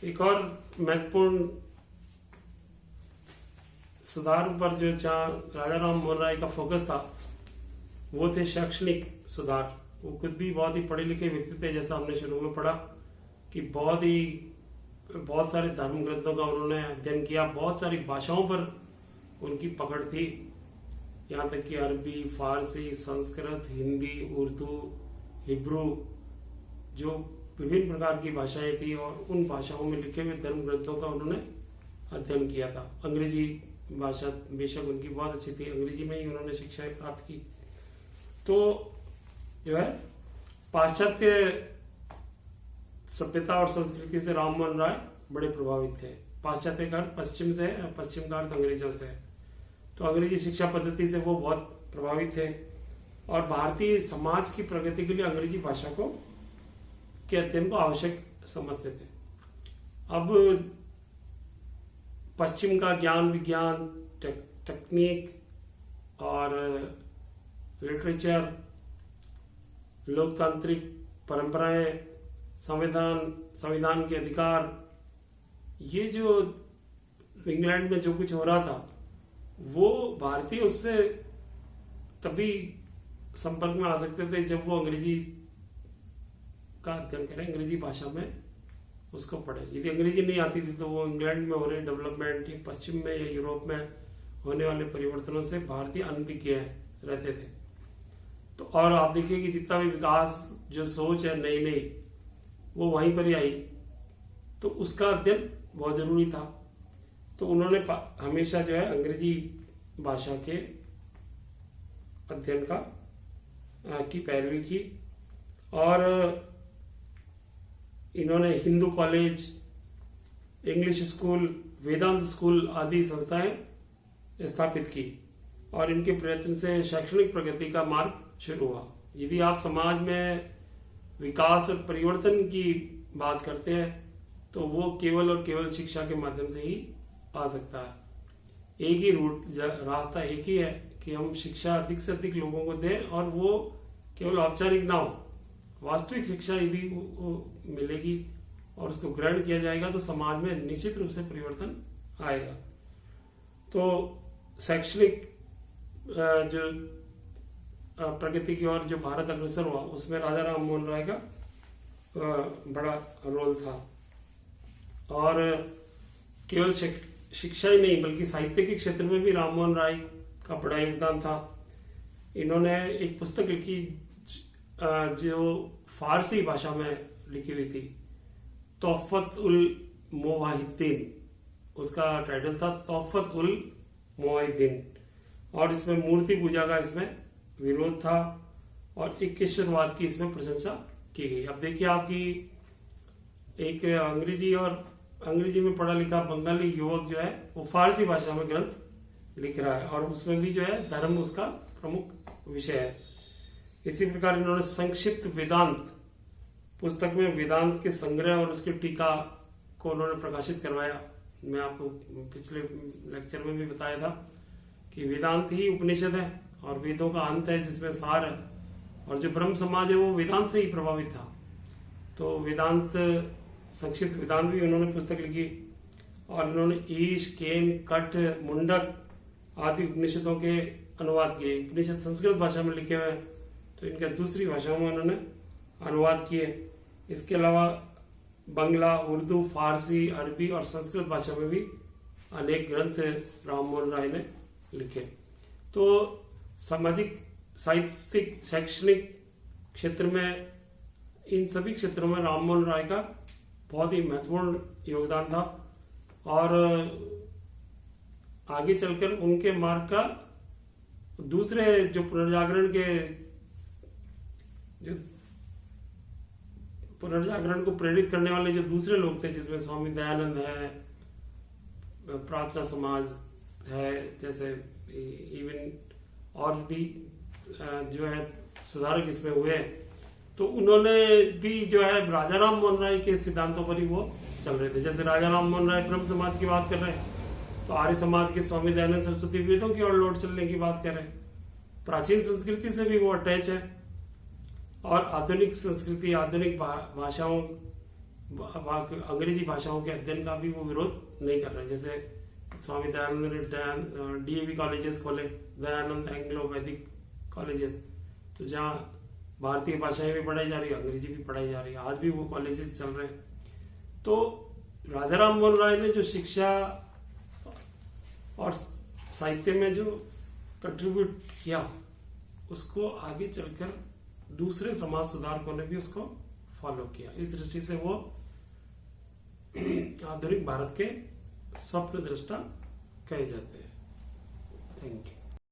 एक और महत्वपूर्ण सुधार पर जो राजा राम मोहन राय का फोकस था वो थे शैक्षणिक सुधार। वो खुद भी बहुत ही पढ़े लिखे व्यक्ति थे, जैसा हमने शुरू में पढ़ा कि बहुत सारे धर्म ग्रंथों का उन्होंने अध्ययन किया, बहुत सारी भाषाओं पर उनकी पकड़ थी, यहाँ तक कि अरबी, फारसी, संस्कृत, हिंदी, उर्दू, हिब्रू, जो विभिन्न प्रकार की भाषाएं थी और उन भाषाओं में लिखे हुए धर्म ग्रंथों का उन्होंने अध्ययन किया था। अंग्रेजी भाषा बेशक उनकी बहुत अच्छी थी, अंग्रेजी में ही उन्होंने शिक्षाएं प्राप्त की। तो जो है पाश्चात्य सभ्यता और संस्कृति से राम मोहन राय बड़े प्रभावित थे। पाश्चात्य का अर्थ पश्चिम से है, पश्चिम का अर्थ अंग्रेजों से है। तो अंग्रेजी शिक्षा पद्धति से वो बहुत प्रभावित थे और भारतीय समाज की प्रगति के लिए अंग्रेजी भाषा के अध्ययन को आवश्यक समझते थे। अब पश्चिम का ज्ञान विज्ञान, टेक्निक और लिटरेचर, लोकतांत्रिक परंपराएं, संविधान के अधिकार, ये जो इंग्लैंड में जो कुछ हो रहा था वो भारतीय उससे तभी संपर्क में आ सकते थे जब वो अंग्रेजी का अध्ययन करें, अंग्रेजी भाषा में उसको पढ़े। यदि अंग्रेजी नहीं आती थी तो वो इंग्लैंड में हो रहे डेवलपमेंट या पश्चिम में या यूरोप में होने वाले परिवर्तनों से भारतीय अनभिज्ञ रहते थे। तो और आप देखिए कि जितना भी विकास, जो सोच है नई नई, वो वहीं पर ही आई, तो उसका अध्ययन बहुत जरूरी था। तो उन्होंने हमेशा जो है अंग्रेजी भाषा के अध्ययन की पैरवी की और इन्होंने हिंदू कॉलेज, इंग्लिश स्कूल, वेदांत स्कूल आदि संस्थाएं स्थापित की और इनके प्रयत्न से शैक्षणिक प्रगति का मार्ग शुरू हुआ। यदि आप समाज में विकास और परिवर्तन की बात करते हैं तो वो केवल और केवल शिक्षा के माध्यम से ही आ सकता है। एक ही रास्ता एक ही है कि हम शिक्षा अधिक से अधिक लोगों को दें और वो केवल औपचारिक ना हो, वास्तविक शिक्षा यदि मिलेगी और उसको ग्रहण किया जाएगा तो समाज में निश्चित रूप से परिवर्तन आएगा। तो शैक्षणिक जो प्रगति की ओर जो भारत अग्रसर हुआ उसमें राजा राम मोहन राय का बड़ा रोल था और केवल शिक्षा ही नहीं बल्कि साहित्य के क्षेत्र में भी राम मोहन राय का बड़ा योगदान था। इन्होंने एक पुस्तक लिखी जो फारसी भाषा में लिखी हुई थी, तोहफत उल मुवाहिदीन, उसका टाइटल था तोहफत उल मुवाहिदीन, और इसमें मूर्ति पूजा का इसमें विरोध था और इक्केश्वरवाद की इसमें प्रशंसा की गई। अब देखिए आपकी एक अंग्रेजी में पढ़ा लिखा बंगाली युवक जो है वो फारसी भाषा में ग्रंथ लिख रहा है और उसमें भी जो है धर्म उसका प्रमुख विषय है। इसी प्रकार इन्होंने संक्षिप्त वेदांत पुस्तक में वेदांत के संग्रह और उसकी टीका को उन्होंने प्रकाशित करवाया। मैं आपको पिछले लेक्चर में भी बताया था कि वेदांत ही उपनिषद है और वेदों का अंत है जिसमें सार है और जो ब्रह्म समाज है वो वेदांत से ही प्रभावित था। तो वेदांत, संक्षिप्त वेदांत भी उन्होंने पुस्तक लिखी और इन्होंने ईश, केन, कठ, मुंडक आदि उपनिषदों के अनुवाद किए। उपनिषद संस्कृत भाषा में लिखे हुए तो इनके दूसरी भाषाओं में उन्होंने अनुवाद किए। इसके अलावा बंगला, उर्दू, फारसी, अरबी और संस्कृत भाषा में भी अनेक ग्रंथ राम मोहन राय ने लिखे। तो सामाजिक, साहित्यिक, शैक्षणिक क्षेत्र में, इन सभी क्षेत्रों में राम मोहन राय का बहुत ही महत्वपूर्ण योगदान था और आगे चलकर उनके मार्ग का दूसरे जो पुनर्जागरण को प्रेरित करने वाले जो दूसरे लोग थे, जिसमें स्वामी दयानंद है, प्रार्थना समाज है, जैसे इवन और भी जो है सुधारक इसमें हुए, तो उन्होंने भी जो है राजा राम मोहन राय के सिद्धांतों पर ही वो चल रहे थे। जैसे राजा राम मोहन राय ब्रह्म समाज की बात कर रहे हैं तो आर्य समाज के स्वामी दयानंद सरस्वती वेदों की ओर लौट चलने की बात कर रहे हैं। प्राचीन संस्कृति से भी वो अटैच है और आधुनिक संस्कृति, आधुनिक भाषाओं अंग्रेजी भाषाओं के अध्ययन का भी वो विरोध नहीं कर रहे। जैसे स्वामी दयानंद ने डीएवी कॉलेजेस खोले, दयानंद एंग्लो वैदिक कॉलेजेस, तो जहाँ भारतीय भाषाएं भी पढ़ाई जा रही है, अंग्रेजी भी पढ़ाई जा रही है, आज भी वो कॉलेजेस चल रहे हैं। तो राजाराम मोहन राय ने जो शिक्षा और साहित्य में जो कंट्रीब्यूट किया, उसको आगे चलकर दूसरे समाज सुधारकों ने भी उसको फॉलो किया। इस दृष्टि से वो आधुनिक भारत के स्वप्न दृष्टा कहे जाते हैं। Thank you.